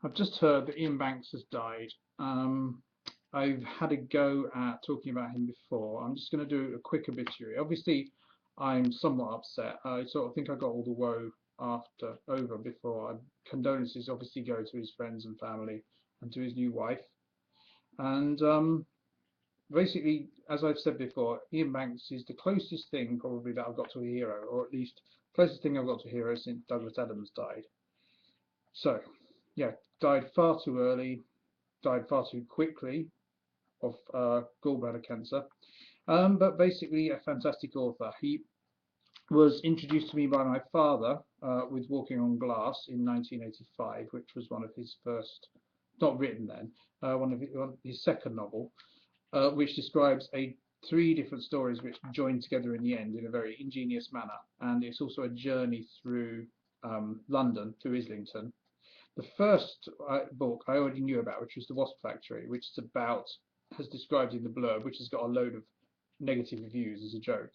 I've just heard that Ian Banks has died. I've had a go at talking about him before. I'm just going to do a quick obituary. Obviously, I'm somewhat upset. I sort of think I got all the woe after over before. Condolences obviously go to his friends and family and to his new wife. And basically, as I've said before, Ian Banks is the closest thing probably that I've got to a hero, or at least closest thing I've got to a hero since Douglas Adams died. So, yeah, died far too early, died far too quickly of gallbladder cancer. But basically, a fantastic author. He was introduced to me by my father with Walking on Glass in 1985, which was one of his first, not written then, one of his second novel, which describes three different stories which join together in the end in a very ingenious manner. And it's also a journey through London, through Islington. The first book I already knew about, which was The Wasp Factory, which is about, as described in the blurb, which has got a load of negative reviews as a joke,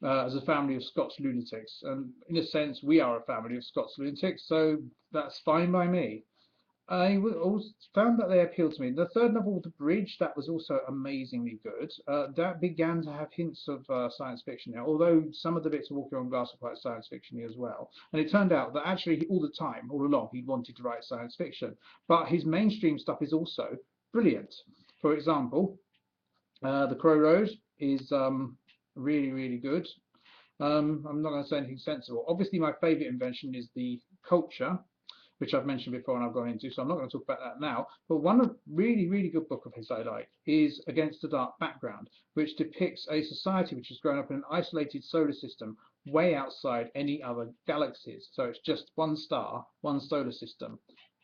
as a family of Scots lunatics. And in a sense, we are a family of Scots lunatics, so that's fine by me. I found that they appealed to me. The third novel, The Bridge, that was also amazingly good. That began to have hints of science fiction now, although some of the bits of Walking on Glass are quite science fiction-y as well. And it turned out that actually all the time, all along, he wanted to write science fiction. But his mainstream stuff is also brilliant. For example, The Crow Road is really, really good. I'm not going to say anything sensible. Obviously, my favourite invention is the culture, which I've mentioned before and I've gone into, so I'm not going to talk about that now. But one really, really good book of his I like is Against the Dark Background, which depicts a society which has grown up in an isolated solar system way outside any other galaxies. So it's just one star, one solar system,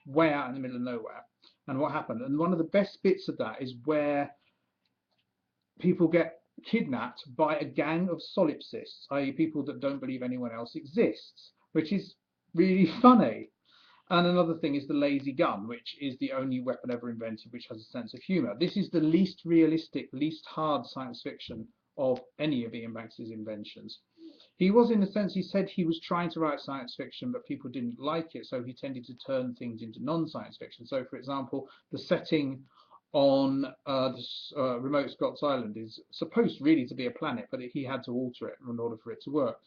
way out in the middle of nowhere. And what happened? And one of the best bits of that is where people get kidnapped by a gang of solipsists, i.e. people that don't believe anyone else exists, which is really funny. And another thing is the lazy gun, which is the only weapon ever invented which has a sense of humour. This is the least realistic, least hard science fiction of any of Ian Banks's inventions. He was, in a sense, he said he was trying to write science fiction, but people didn't like it, so he tended to turn things into non-science fiction. So, for example, the setting on remote Scots Island is supposed really to be a planet, but he had to alter it in order for it to work.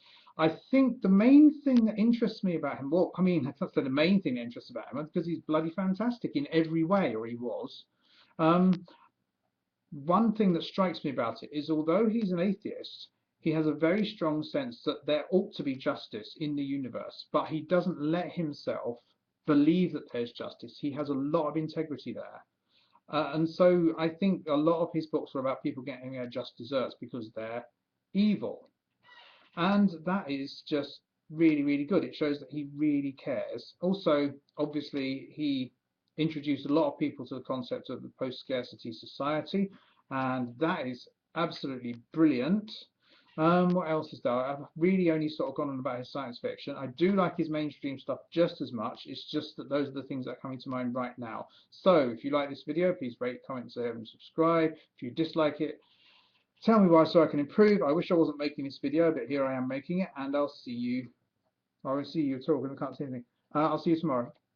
I think the main thing that interests me about him, well, I mean, I can't say the main thing that interests about him, because he's bloody fantastic in every way, or he was. Um, One thing that strikes me about it is, although he's an atheist, he has a very strong sense that there ought to be justice in the universe, but he doesn't let himself believe that there's justice. He has a lot of integrity there. And so I think a lot of his books are about people getting their just desserts because they're evil. And that is just really, really good. It shows that he really cares. Also, obviously, he introduced a lot of people to the concept of the post-scarcity society, and that is absolutely brilliant. What else is there? I've really only sort of gone on about his science fiction. I do like his mainstream stuff just as much. It's just that those are the things that are coming to mind right now. So if you like this video, please rate, comment, share, and subscribe. If you dislike it, tell me why so I can improve. I wish I wasn't making this video, but here I am making it, and I'll see you. I will see you talking. I can't see anything. I'll see you tomorrow.